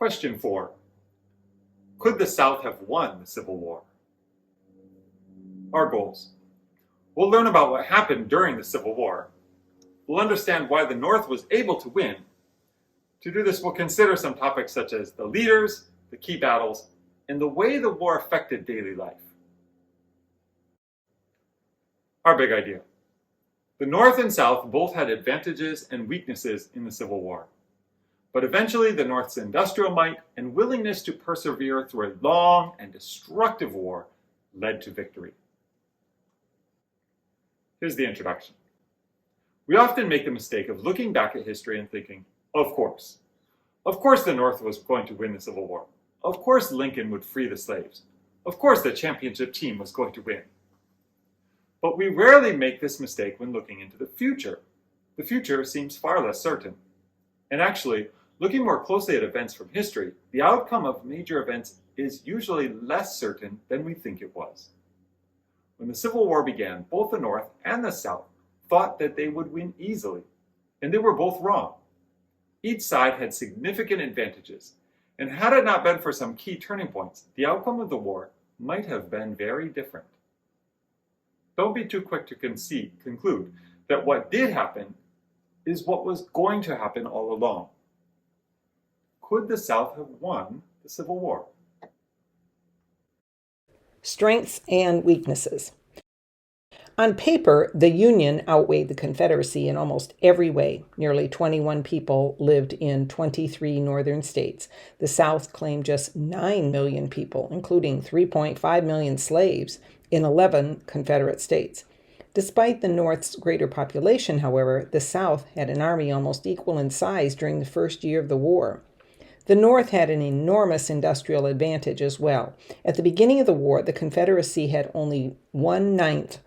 Question 4. Could the South have won the Civil War? Our goals. We'll learn about what happened during the Civil War. We'll understand why the North was able to win. To do this, we'll consider some topics such as the leaders, the key battles, and the way the war affected daily life. Our big idea. The North and South both had advantages and weaknesses in the Civil War. But eventually, the North's industrial might and willingness to persevere through a long and destructive war led to victory. Here's the introduction. We often make the mistake of looking back at history and thinking, of course the North was going to win the Civil War. Of course Lincoln would free the slaves. Of course the championship team was going to win. But we rarely make this mistake when looking into the future. The future seems far less certain. And actually, looking more closely at events from history, the outcome of major events is usually less certain than we think it was. When the Civil War began, both the North and the South thought that they would win easily, and they were both wrong. Each side had significant advantages, and had it not been for some key turning points, the outcome of the war might have been very different. Don't be too quick to conclude that what did happen is what was going to happen all along. Could the South have won the Civil War? Strengths and weaknesses. On paper, the Union outweighed the Confederacy in almost every way. Nearly 21 people lived in 23 northern states. The South claimed just 9 million people, including 3.5 million slaves, in 11 Confederate states. Despite the North's greater population, however, the South had an army almost equal in size during the first year of the war. The North had an enormous industrial advantage as well. At the beginning of the war, the Confederacy had only 1/9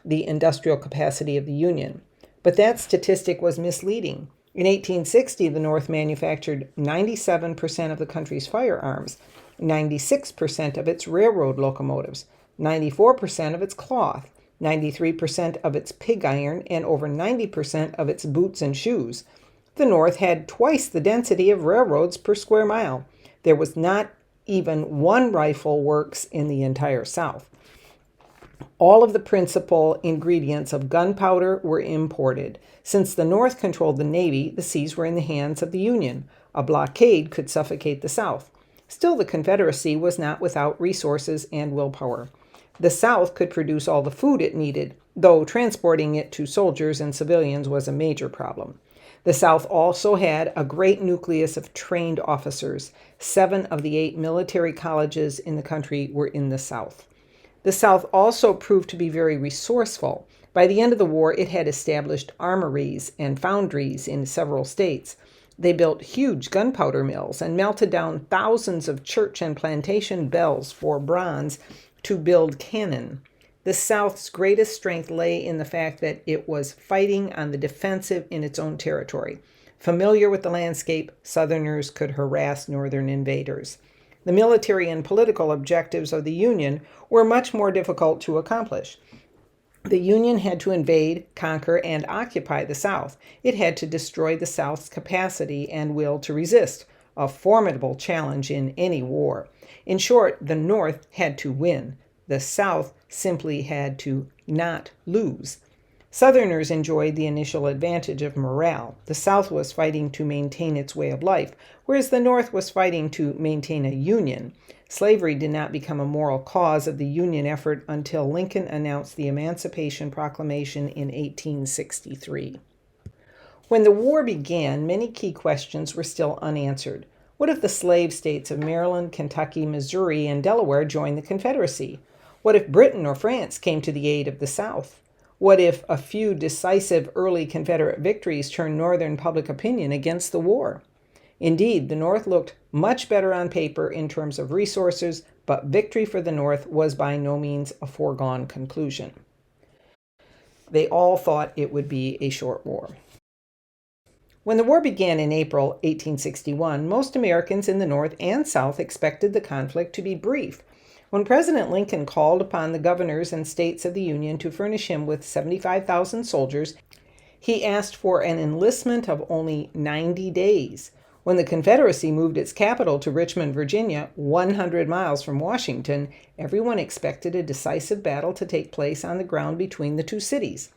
the industrial capacity of the Union. But that statistic was misleading. In 1860, the North manufactured 97% of the country's firearms, 96% of its railroad locomotives, 94% of its cloth, 93% of its pig iron, and over 90% of its boots and shoes. The North had twice the density of railroads per square mile. There was not even one rifle works in the entire South. All of the principal ingredients of gunpowder were imported. Since the North controlled the Navy, the seas were in the hands of the Union. A blockade could suffocate the South. Still, the Confederacy was not without resources and willpower. The South could produce all the food it needed, though transporting it to soldiers and civilians was a major problem. The South also had a great nucleus of trained officers. 7 of the 8 military colleges in the country were in the South. The South also proved to be very resourceful. By the end of the war, it had established armories and foundries in several states. They built huge gunpowder mills and melted down thousands of church and plantation bells for bronze to build cannon. The South's greatest strength lay in the fact that it was fighting on the defensive in its own territory. Familiar with the landscape, Southerners could harass Northern invaders. The military and political objectives of the Union were much more difficult to accomplish. The Union had to invade, conquer, and occupy the South. It had to destroy the South's capacity and will to resist, a formidable challenge in any war. In short, the North had to win. The South simply had to not lose. Southerners enjoyed the initial advantage of morale. The South was fighting to maintain its way of life, whereas the North was fighting to maintain a union. Slavery did not become a moral cause of the Union effort until Lincoln announced the Emancipation Proclamation in 1863. When the war began, many key questions were still unanswered. What if the slave states of Maryland, Kentucky, Missouri, and Delaware joined the Confederacy? What if Britain or France came to the aid of the South? What if a few decisive early Confederate victories turned Northern public opinion against the war? Indeed, the North looked much better on paper in terms of resources, but victory for the North was by no means a foregone conclusion. They all thought it would be a short war. When the war began in April 1861, most Americans in the North and South expected the conflict to be brief. When President Lincoln called upon the governors and states of the Union to furnish him with 75,000 soldiers, he asked for an enlistment of only 90 days. When the Confederacy moved its capital to Richmond, Virginia, 100 miles from Washington, everyone expected a decisive battle to take place on the ground between the two cities.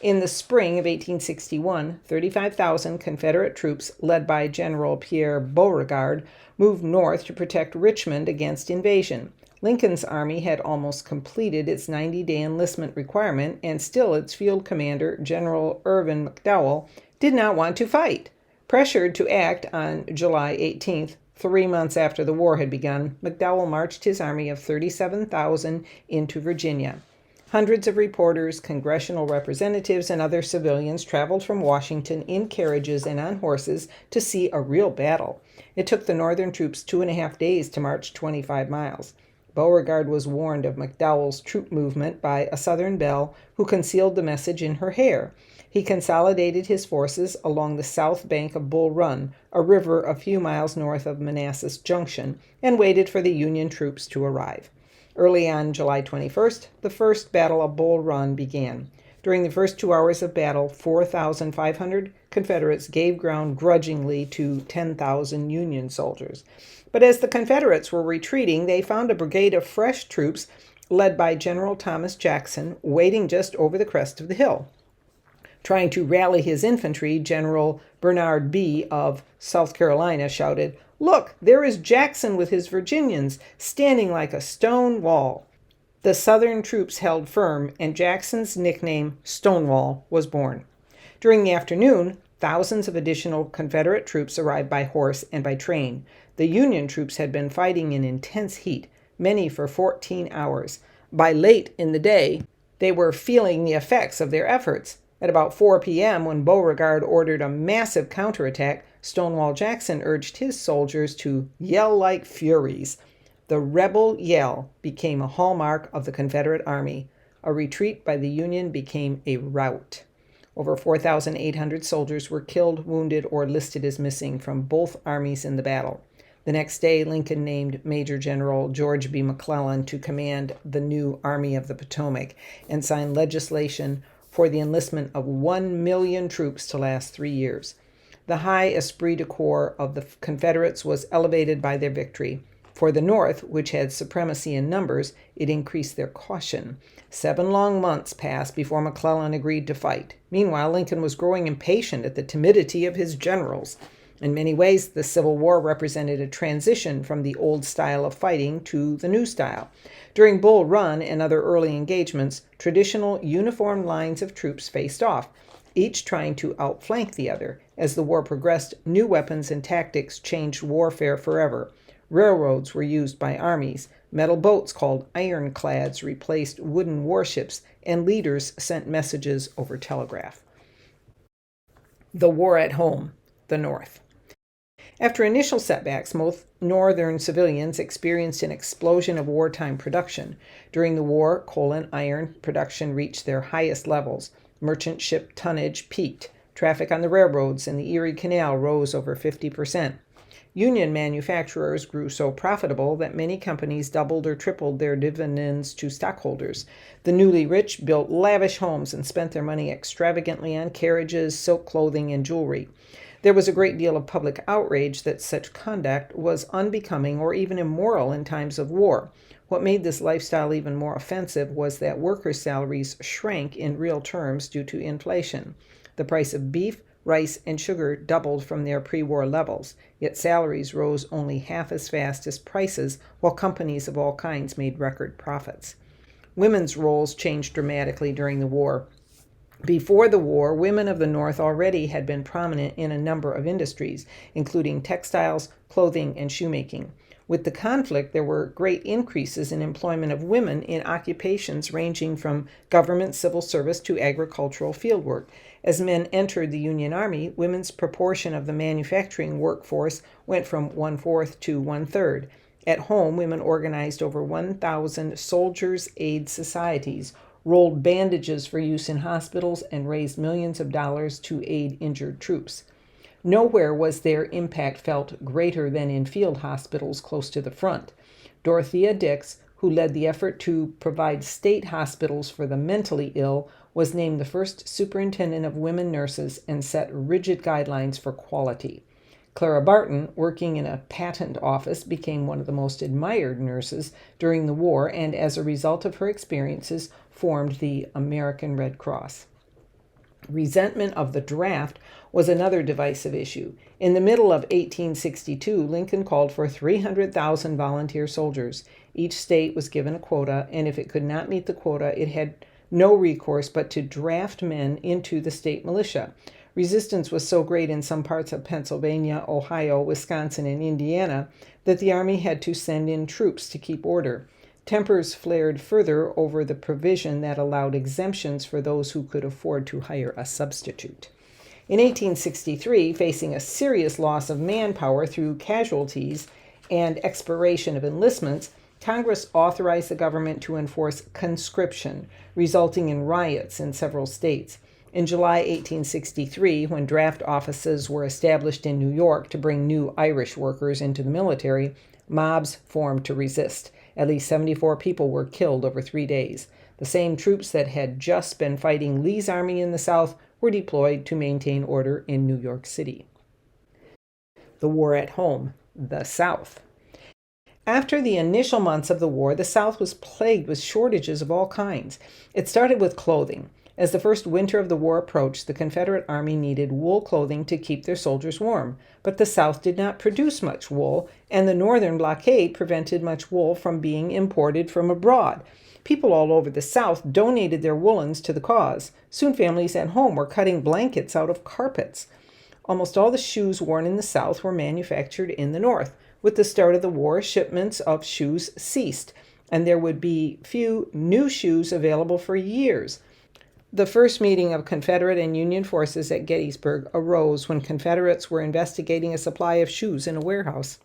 In the spring of 1861, 35,000 Confederate troops, led by General Pierre Beauregard, moved north to protect Richmond against invasion. Lincoln's army had almost completed its 90-day enlistment requirement, and still its field commander, General Irvin McDowell, did not want to fight. Pressured to act on July 18th, 3 months after the war had begun, McDowell marched his army of 37,000 into Virginia. Hundreds of reporters, congressional representatives, and other civilians traveled from Washington in carriages and on horses to see a real battle. It took the Northern troops 2.5 days to march 25 miles. Beauregard was warned of McDowell's troop movement by a Southern belle who concealed the message in her hair. He consolidated his forces along the south bank of Bull Run, a river a few miles north of Manassas Junction, and waited for the Union troops to arrive. Early on July 21st, the First Battle of Bull Run began. During the first 2 hours of battle, 4,500 Confederates gave ground grudgingly to 10,000 Union soldiers. But as the Confederates were retreating, they found a brigade of fresh troops led by General Thomas Jackson waiting just over the crest of the hill. Trying to rally his infantry, General Bernard Bee of South Carolina shouted, "Look, there is Jackson with his Virginians, standing like a stone wall." The Southern troops held firm, and Jackson's nickname, Stonewall, was born. During the afternoon, thousands of additional Confederate troops arrived by horse and by train. The Union troops had been fighting in intense heat, many for 14 hours. By late in the day, they were feeling the effects of their efforts. At about 4 p.m., when Beauregard ordered a massive counterattack, Stonewall Jackson urged his soldiers to yell like furies. The rebel yell became a hallmark of the Confederate Army. A retreat by the Union became a rout. Over 4,800 soldiers were killed, wounded, or listed as missing from both armies in the battle. The next day, Lincoln named Major General George B. McClellan to command the new Army of the Potomac and signed legislation for the enlistment of 1 million troops to last 3 years. The high esprit de corps of the Confederates was elevated by their victory. For the North, which had supremacy in numbers, it increased their caution. 7 long months passed before McClellan agreed to fight. Meanwhile, Lincoln was growing impatient at the timidity of his generals. In many ways, the Civil War represented a transition from the old style of fighting to the new style. During Bull Run and other early engagements, traditional uniformed lines of troops faced off, each trying to outflank the other. As the war progressed, new weapons and tactics changed warfare forever. Railroads were used by armies. Metal boats called ironclads replaced wooden warships, and leaders sent messages over telegraph. The war at home, the North. After initial setbacks, most Northern civilians experienced an explosion of wartime production. During the war, coal and iron production reached their highest levels. Merchant ship tonnage peaked. Traffic on the railroads and the Erie Canal rose over 50%. Union manufacturers grew so profitable that many companies doubled or tripled their dividends to stockholders. The newly rich built lavish homes and spent their money extravagantly on carriages, silk clothing, and jewelry. There was a great deal of public outrage that such conduct was unbecoming or even immoral in times of war. What made this lifestyle even more offensive was that workers' salaries shrank in real terms due to inflation. The price of beef, rice, and sugar doubled from their pre-war levels, yet salaries rose only half as fast as prices, while companies of all kinds made record profits. Women's roles changed dramatically during the war. Before the war, women of the North already had been prominent in a number of industries, including textiles, clothing, and shoemaking. With the conflict, there were great increases in employment of women in occupations ranging from government civil service to agricultural fieldwork. As men entered the Union Army, women's proportion of the manufacturing workforce went from 1/4 to 1/3. At home, women organized over 1,000 soldiers' aid societies, rolled bandages for use in hospitals, and raised millions of dollars to aid injured troops. Nowhere was their impact felt greater than in field hospitals close to the front. Dorothea Dix, who led the effort to provide state hospitals for the mentally ill, was named the first superintendent of women nurses and set rigid guidelines for quality. Clara Barton, working in a patent office, became one of the most admired nurses during the war and, as a result of her experiences, formed the American Red Cross. Resentment of the draft was another divisive issue. In the middle of 1862, Lincoln called for 300,000 volunteer soldiers. Each state was given a quota, and if it could not meet the quota, it had no recourse but to draft men into the state militia. Resistance was so great in some parts of Pennsylvania, Ohio, Wisconsin, and Indiana that the army had to send in troops to keep order. Tempers flared further over the provision that allowed exemptions for those who could afford to hire a substitute. In 1863, facing a serious loss of manpower through casualties and expiration of enlistments, Congress authorized the government to enforce conscription, resulting in riots in several states. In July 1863, when draft offices were established in New York to bring new Irish workers into the military, mobs formed to resist. At least 74 people were killed over 3 days. The same troops that had just been fighting Lee's army in the South were deployed to maintain order in New York City. The war at home, the South. After the initial months of the war, the South was plagued with shortages of all kinds. It started with clothing. As the first winter of the war approached, the Confederate Army needed wool clothing to keep their soldiers warm. But the South did not produce much wool, and the Northern blockade prevented much wool from being imported from abroad. People all over the South donated their woolens to the cause. Soon families at home were cutting blankets out of carpets. Almost all the shoes worn in the South were manufactured in the North. With the start of the war, shipments of shoes ceased, and there would be few new shoes available for years. The first meeting of Confederate and Union forces at Gettysburg arose when Confederates were investigating a supply of shoes in a warehouse.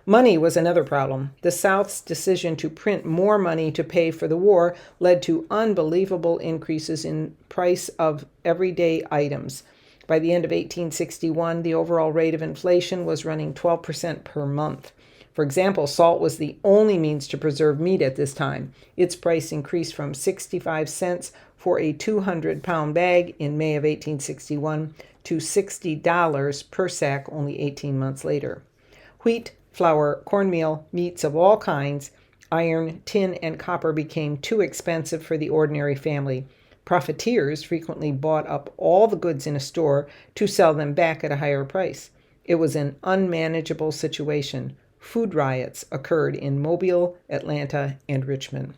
Money was another problem. The South's decision to print more money to pay for the war led to unbelievable increases in price of everyday items. By the end of 1861, the overall rate of inflation was running 12% per month. For example, salt was the only means to preserve meat at this time. Its price increased from 65 cents for a 200-pound bag in May of 1861 to $60 per sack only 18 months later. Wheat, flour, cornmeal, meats of all kinds, iron, tin, and copper became too expensive for the ordinary family. Profiteers frequently bought up all the goods in a store to sell them back at a higher price. It was an unmanageable situation. Food riots occurred in Mobile, Atlanta, and Richmond.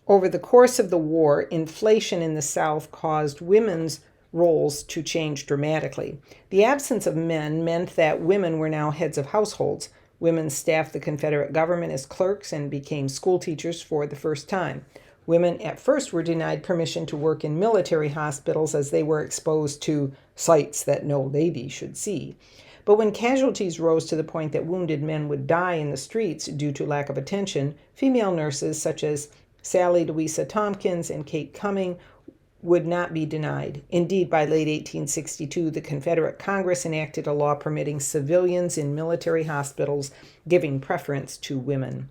Over the course of the war, inflation in the South caused women's roles to change dramatically. The absence of men meant that women were now heads of households. Women staffed the Confederate government as clerks and became school teachers for the first time. Women at first were denied permission to work in military hospitals as they were exposed to sights that no lady should see. But when casualties rose to the point that wounded men would die in the streets due to lack of attention, female nurses such as Sally Louisa Tompkins and Kate Cumming would not be denied. Indeed, by late 1862, the Confederate Congress enacted a law permitting civilians in military hospitals giving preference to women.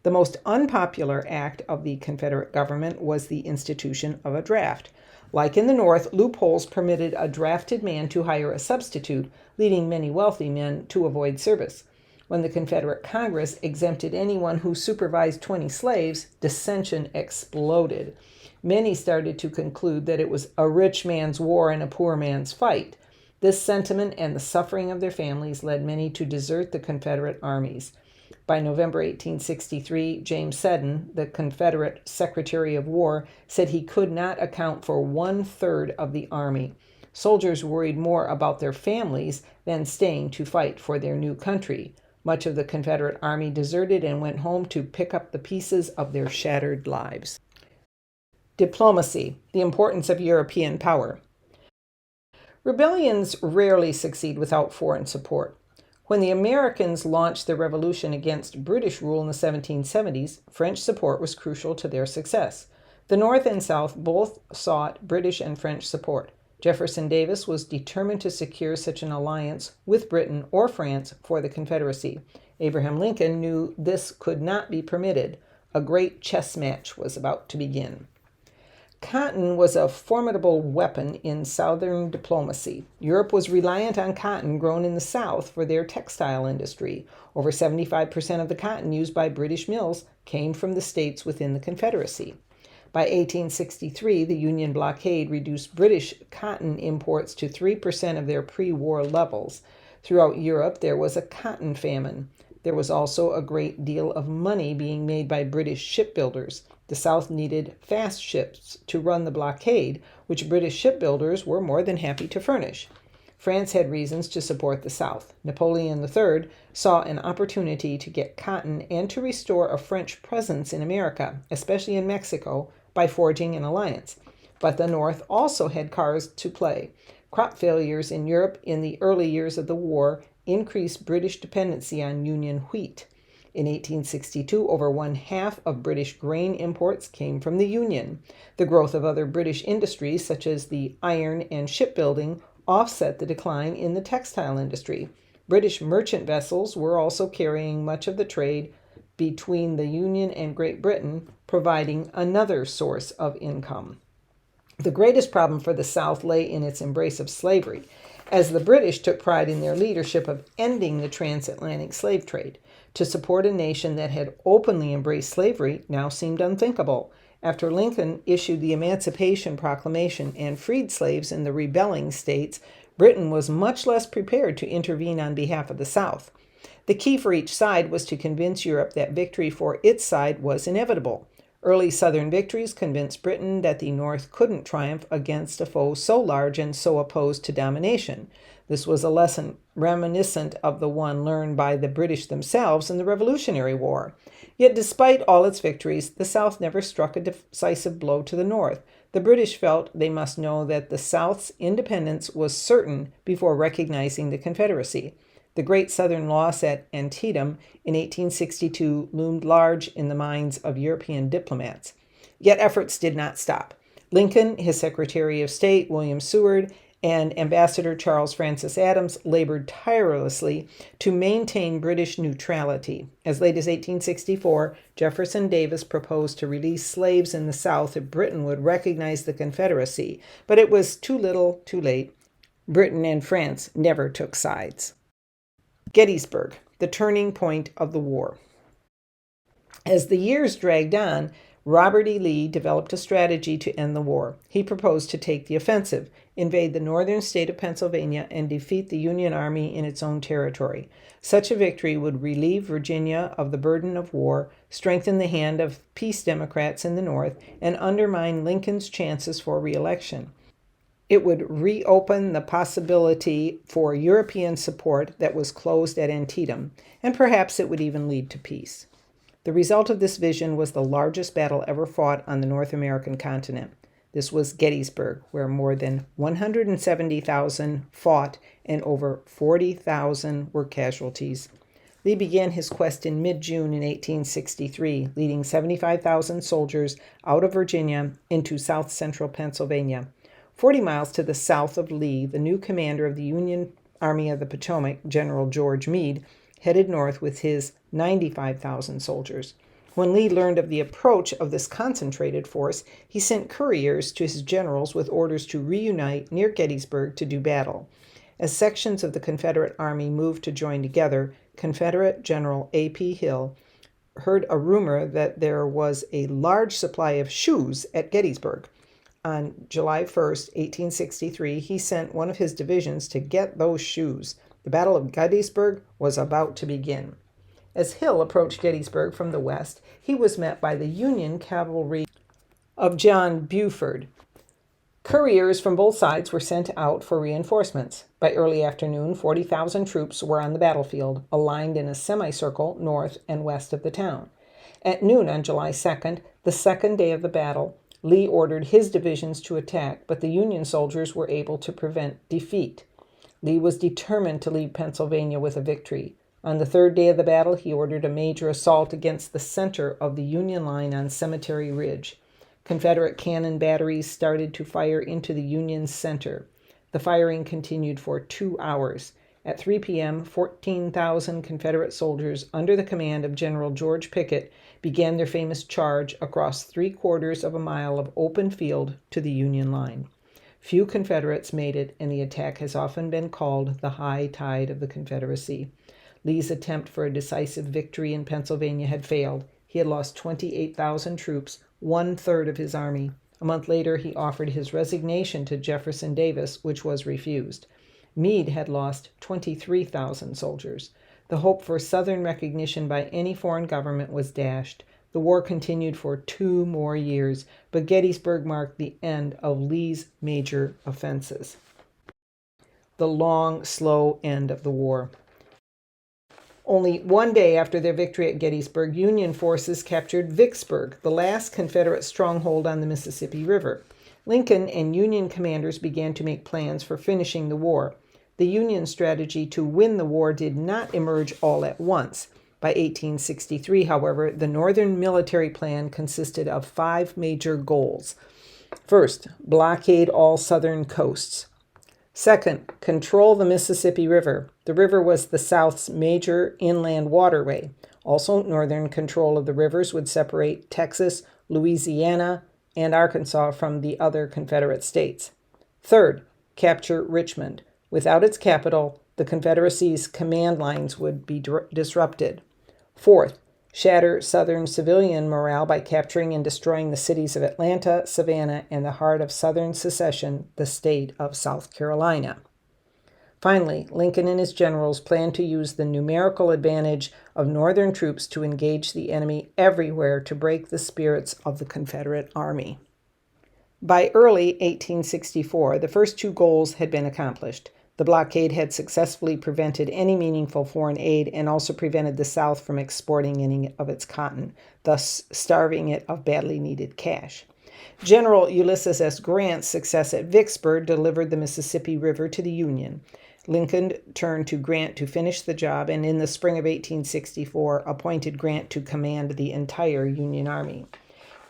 The most unpopular act of the Confederate government was the institution of a draft. Like in the North, loopholes permitted a drafted man to hire a substitute, leading many wealthy men to avoid service. When the Confederate Congress exempted anyone who supervised 20 slaves, dissension exploded. Many started to conclude that it was a rich man's war and a poor man's fight. This sentiment and the suffering of their families led many to desert the Confederate armies. By November 1863, James Seddon, the Confederate Secretary of War, said he could not account for 1/3 of the army. Soldiers worried more about their families than staying to fight for their new country. Much of the Confederate army deserted and went home to pick up the pieces of their shattered lives. Diplomacy, the importance of European power. Rebellions rarely succeed without foreign support. When the Americans launched their revolution against British rule in the 1770s, French support was crucial to their success. The North and South both sought British and French support. Jefferson Davis was determined to secure such an alliance with Britain or France for the Confederacy. Abraham Lincoln knew this could not be permitted. A great chess match was about to begin. Cotton was a formidable weapon in Southern diplomacy. Europe was reliant on cotton grown in the South for their textile industry. Over 75% of the cotton used by British mills came from the states within the Confederacy. By 1863, the Union blockade reduced British cotton imports to 3% of their pre-war levels. Throughout Europe, there was a cotton famine. There was also a great deal of money being made by British shipbuilders. The South needed fast ships to run the blockade, which British shipbuilders were more than happy to furnish. France had reasons to support the South. Napoleon III saw an opportunity to get cotton and to restore a French presence in America, especially in Mexico, by forging an alliance. But the North also had cards to play. Crop failures in Europe in the early years of the war increased British dependency on Union wheat. In 1862, over one-half of British grain imports came from the Union. The growth of other British industries, such as the iron and shipbuilding, offset the decline in the textile industry. British merchant vessels were also carrying much of the trade between the Union and Great Britain, providing another source of income. The greatest problem for the South lay in its embrace of slavery, as the British took pride in their leadership of ending the transatlantic slave trade. To support a nation that had openly embraced slavery now seemed unthinkable. After Lincoln issued the Emancipation Proclamation and freed slaves in the rebelling states, Britain was much less prepared to intervene on behalf of the South. The key for each side was to convince Europe that victory for its side was inevitable. Early Southern victories convinced Britain that the North couldn't triumph against a foe so large and so opposed to domination. This was a lesson reminiscent of the one learned by the British themselves in the Revolutionary War. Yet despite all its victories, the South never struck a decisive blow to the North. The British felt they must know that the South's independence was certain before recognizing the Confederacy. The great Southern loss at Antietam in 1862 loomed large in the minds of European diplomats. Yet efforts did not stop. Lincoln, his Secretary of State, William Seward, and Ambassador Charles Francis Adams labored tirelessly to maintain British neutrality. As late as 1864, Jefferson Davis proposed to release slaves in the South if Britain would recognize the Confederacy, but it was too little, too late. Britain and France never took sides. Gettysburg, the turning point of the war. As the years dragged on, Robert E. Lee developed a strategy to end the war. He proposed to take the offensive, invade the northern state of Pennsylvania, and defeat the Union Army in its own territory. Such a victory would relieve Virginia of the burden of war, strengthen the hand of peace Democrats in the North, and undermine Lincoln's chances for re-election. It would reopen the possibility for European support that was closed at Antietam, and perhaps it would even lead to peace. The result of this vision was the largest battle ever fought on the North American continent. This was Gettysburg, where more than 170,000 fought and over 40,000 were casualties. Lee began his quest in mid-June in 1863, leading 75,000 soldiers out of Virginia into south-central Pennsylvania. 40 miles to the south of Lee, the new commander of the Union Army of the Potomac, General George Meade, headed north with his 95,000 soldiers. When Lee learned of the approach of this concentrated force, he sent couriers to his generals with orders to reunite near Gettysburg to do battle. As sections of the Confederate Army moved to join together, Confederate General A.P. Hill heard a rumor that there was a large supply of shoes at Gettysburg. On July 1st, 1863, he sent one of his divisions to get those shoes. The Battle of Gettysburg was about to begin. As Hill approached Gettysburg from the west, he was met by the Union cavalry of John Buford. Couriers from both sides were sent out for reinforcements. By early afternoon, 40,000 troops were on the battlefield, aligned in a semicircle north and west of the town. At noon on July 2nd, the second day of the battle, Lee ordered his divisions to attack, but the Union soldiers were able to prevent defeat. Lee was determined to leave Pennsylvania with a victory. On the third day of the battle, he ordered a major assault against the center of the Union line on Cemetery Ridge. Confederate cannon batteries started to fire into the Union's center. The firing continued for 2 hours. At 3 p.m., 14,000 Confederate soldiers under the command of General George Pickett began their famous charge across 3/4 of a mile of open field to the Union line. Few Confederates made it, and the attack has often been called the high tide of the Confederacy. Lee's attempt for a decisive victory in Pennsylvania had failed. He had lost 28,000 troops, 1/3 of his army. A month later, he offered his resignation to Jefferson Davis, which was refused. Meade had lost 23,000 soldiers. The hope for Southern recognition by any foreign government was dashed. The war continued for 2 more years, but Gettysburg marked the end of Lee's major offenses. The long, slow end of the war. Only one day after their victory at Gettysburg, Union forces captured Vicksburg, the last Confederate stronghold on the Mississippi River. Lincoln and Union commanders began to make plans for finishing the war. The Union strategy to win the war did not emerge all at once. By 1863, however, the Northern military plan consisted of 5 major goals. First, blockade all southern coasts. Second, control the Mississippi River. The river was the South's major inland waterway. Also, Northern control of the rivers would separate Texas, Louisiana, and Arkansas from the other Confederate states. Third, capture Richmond. Without its capital, the Confederacy's command lines would be disrupted. Fourth, shatter Southern civilian morale by capturing and destroying the cities of Atlanta, Savannah, and the heart of Southern secession, the state of South Carolina. Finally, Lincoln and his generals planned to use the numerical advantage of Northern troops to engage the enemy everywhere to break the spirits of the Confederate Army. By early 1864, the first 2 goals had been accomplished. The blockade had successfully prevented any meaningful foreign aid and also prevented the South from exporting any of its cotton, thus starving it of badly needed cash. General Ulysses S. Grant's success at Vicksburg delivered the Mississippi River to the Union. Lincoln turned to Grant to finish the job, and in the spring of 1864 appointed Grant to command the entire Union Army.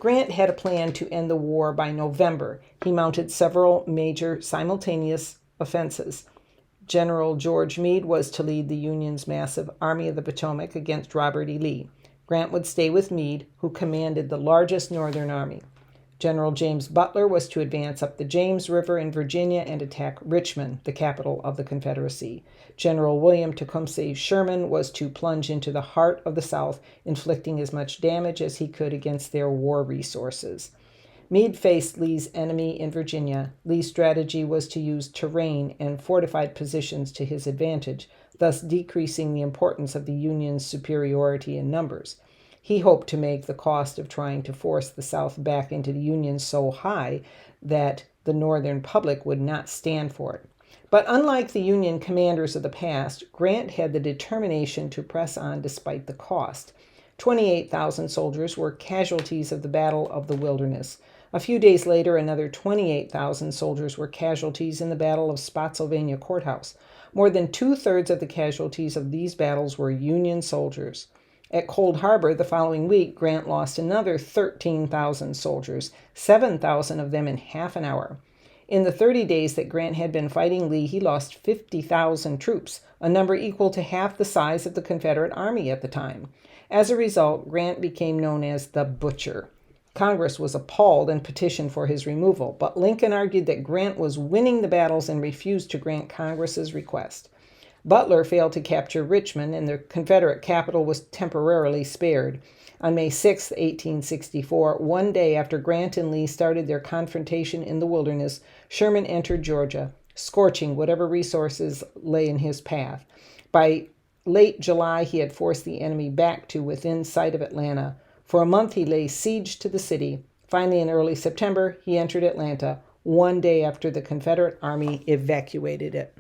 Grant had a plan to end the war by November. He mounted several major simultaneous offenses. General George Meade was to lead the Union's massive Army of the Potomac against Robert E. Lee. Grant would stay with Meade, who commanded the largest Northern army. General James Butler was to advance up the James River in Virginia and attack Richmond, the capital of the Confederacy. General William Tecumseh Sherman was to plunge into the heart of the South, inflicting as much damage as he could against their war resources. Meade faced Lee's enemy in Virginia. Lee's strategy was to use terrain and fortified positions to his advantage, thus decreasing the importance of the Union's superiority in numbers. He hoped to make the cost of trying to force the South back into the Union so high that the Northern public would not stand for it. But unlike the Union commanders of the past, Grant had the determination to press on despite the cost. 28,000 soldiers were casualties of the Battle of the Wilderness. A few days later, another 28,000 soldiers were casualties in the Battle of Spotsylvania Courthouse. More than 2/3 of the casualties of these battles were Union soldiers. At Cold Harbor the following week, Grant lost another 13,000 soldiers, 7,000 of them in half an hour. In the 30 days that Grant had been fighting Lee, he lost 50,000 troops, a number equal to half the size of the Confederate Army at the time. As a result, Grant became known as the Butcher. Congress was appalled and petitioned for his removal, but Lincoln argued that Grant was winning the battles and refused to grant Congress's request. Butler failed to capture Richmond, and the Confederate capital was temporarily spared. On May 6, 1864, one day after Grant and Lee started their confrontation in the Wilderness, Sherman entered Georgia, scorching whatever resources lay in his path. By late July, he had forced the enemy back to within sight of Atlanta. For a month, he lay siege to the city. Finally, in early September, he entered Atlanta, one day after the Confederate Army evacuated it.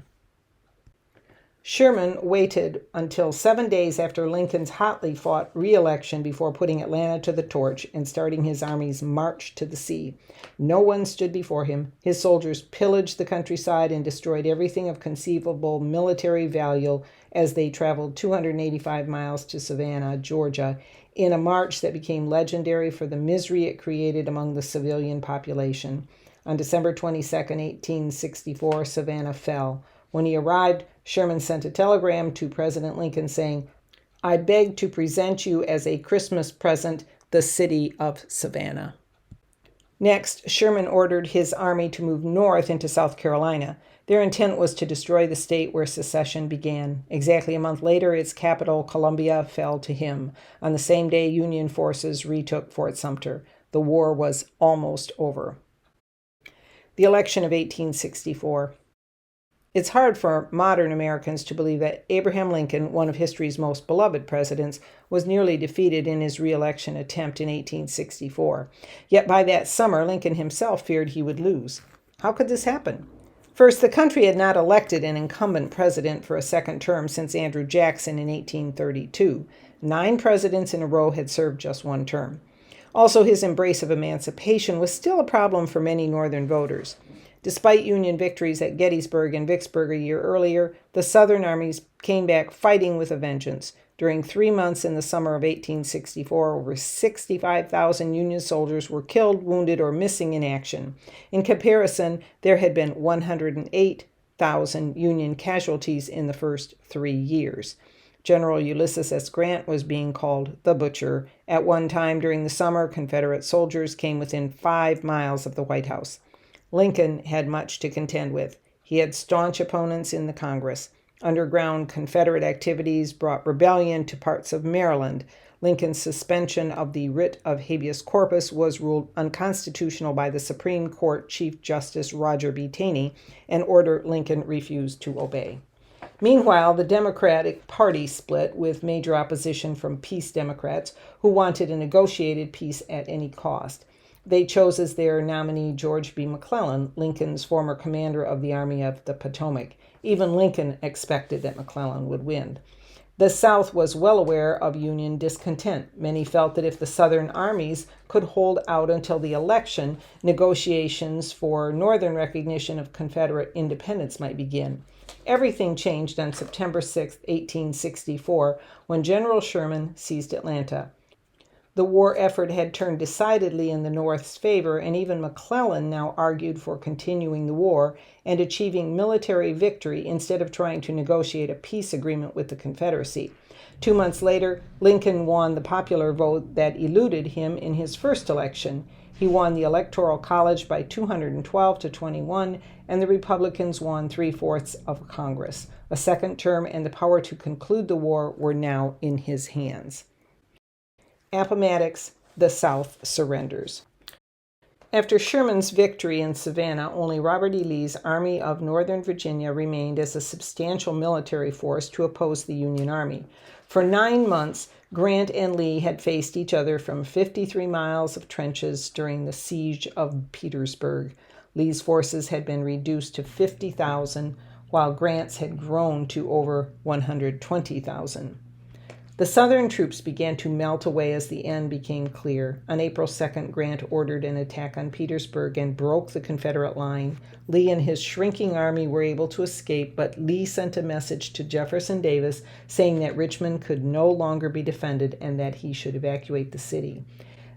Sherman waited until 7 days after Lincoln's hotly fought re-election before putting Atlanta to the torch and starting his army's march to the sea. No one stood before him. His soldiers pillaged the countryside and destroyed everything of conceivable military value as they traveled 285 miles to Savannah, Georgia, in a march that became legendary for the misery it created among the civilian population. On December 22, 1864, Savannah fell. When he arrived, Sherman sent a telegram to President Lincoln saying, "I beg to present you as a Christmas present the city of Savannah." Next, Sherman ordered his army to move north into South Carolina. Their intent was to destroy the state where secession began. Exactly a month later, its capital, Columbia, fell to him. On the same day, Union forces retook Fort Sumter. The war was almost over. The election of 1864. It's hard for modern Americans to believe that Abraham Lincoln, one of history's most beloved presidents, was nearly defeated in his re-election attempt in 1864. Yet by that summer, Lincoln himself feared he would lose. How could this happen? First, the country had not elected an incumbent president for a second term since Andrew Jackson in 1832. 9 presidents in a row had served just one term. Also, his embrace of emancipation was still a problem for many Northern voters. Despite Union victories at Gettysburg and Vicksburg a year earlier, the Southern armies came back fighting with a vengeance. During 3 months in the summer of 1864, over 65,000 Union soldiers were killed, wounded, or missing in action. In comparison, there had been 108,000 Union casualties in the first 3 years. General Ulysses S. Grant was being called the Butcher. At one time during the summer, Confederate soldiers came within 5 miles of the White House. Lincoln had much to contend with. He had staunch opponents in the Congress. Underground Confederate activities brought rebellion to parts of Maryland. Lincoln's suspension of the writ of habeas corpus was ruled unconstitutional by the Supreme Court Chief Justice Roger B. Taney, an order Lincoln refused to obey. Meanwhile, the Democratic Party split with major opposition from peace Democrats who wanted a negotiated peace at any cost. They chose as their nominee George B. McClellan, Lincoln's former commander of the Army of the Potomac. Even Lincoln expected that McClellan would win. The South was well aware of Union discontent. Many felt that if the Southern armies could hold out until the election, negotiations for Northern recognition of Confederate independence might begin. Everything changed on September 6, 1864, when General Sherman seized Atlanta. The war effort had turned decidedly in the North's favor, and even McClellan now argued for continuing the war and achieving military victory instead of trying to negotiate a peace agreement with the Confederacy. 2 months later, Lincoln won the popular vote that eluded him in his first election. He won the Electoral College by 212 to 21, and the Republicans won 3/4 of Congress. A second term and the power to conclude the war were now in his hands. Appomattox, the South surrenders. After Sherman's victory in Savannah, only Robert E. Lee's Army of Northern Virginia remained as a substantial military force to oppose the Union Army. For 9 months, Grant and Lee had faced each other from 53 miles of trenches during the siege of Petersburg. Lee's forces had been reduced to 50,000, while Grant's had grown to over 120,000. The Southern troops began to melt away as the end became clear. On April 2nd, Grant ordered an attack on Petersburg and broke the Confederate line. Lee and his shrinking army were able to escape, but Lee sent a message to Jefferson Davis saying that Richmond could no longer be defended and that he should evacuate the city.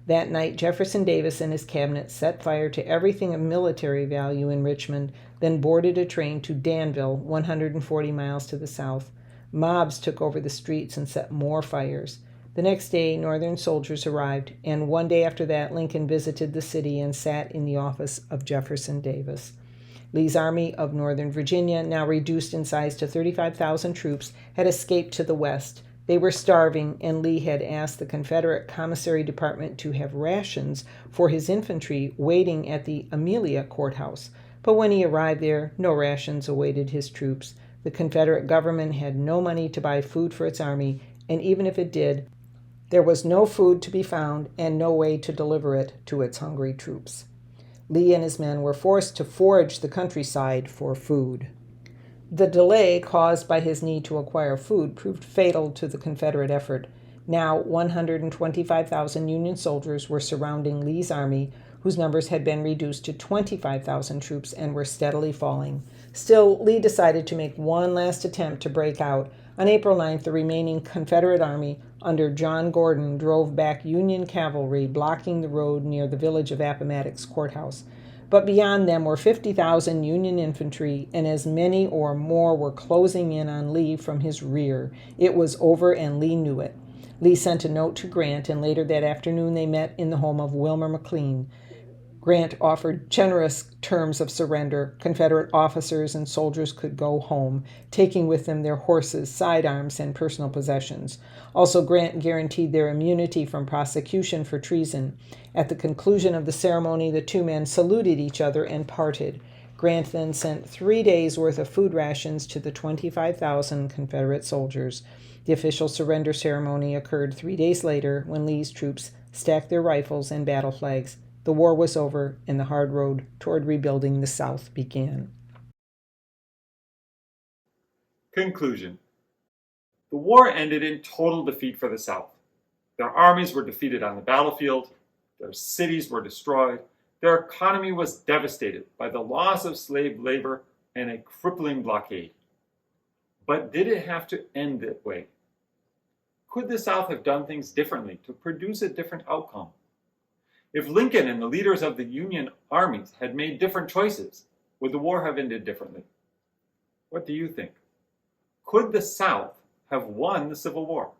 That night, Jefferson Davis and his cabinet set fire to everything of military value in Richmond, then boarded a train to Danville, 140 miles to the south. Mobs took over the streets and set more fires. The next day, Northern soldiers arrived, and 1 day after that, Lincoln visited the city and sat in the office of Jefferson Davis. Lee's Army of Northern Virginia, now reduced in size to 35,000 troops, had escaped to the west. They were starving, and Lee had asked the Confederate Commissary Department to have rations for his infantry waiting at the Amelia Courthouse. But when he arrived there, no rations awaited his troops. The Confederate government had no money to buy food for its army, and even if it did, there was no food to be found and no way to deliver it to its hungry troops. Lee and his men were forced to forage the countryside for food. The delay caused by his need to acquire food proved fatal to the Confederate effort. Now 125,000 Union soldiers were surrounding Lee's army, whose numbers had been reduced to 25,000 troops and were steadily falling. Still, Lee decided to make one last attempt to break out. On April 9th, the remaining Confederate army under John Gordon drove back Union cavalry, blocking the road near the village of Appomattox Courthouse. But beyond them were 50,000 Union infantry, and as many or more were closing in on Lee from his rear. It was over, and Lee knew it. Lee sent a note to Grant, and later that afternoon they met in the home of Wilmer McLean. Grant offered generous terms of surrender. Confederate officers and soldiers could go home, taking with them their horses, sidearms, and personal possessions. Also, Grant guaranteed their immunity from prosecution for treason. At the conclusion of the ceremony, the two men saluted each other and parted. Grant then sent 3 days' worth of food rations to the 25,000 Confederate soldiers. The official surrender ceremony occurred 3 days later when Lee's troops stacked their rifles and battle flags. The war was over, and the hard road toward rebuilding the South began. Conclusion. The war ended in total defeat for the South. Their armies were defeated on the battlefield, their cities were destroyed, their economy was devastated by the loss of slave labor and a crippling blockade. But did it have to end that way? Could the South have done things differently to produce a different outcome? If Lincoln and the leaders of the Union armies had made different choices, would the war have ended differently? What do you think? Could the South have won the Civil War?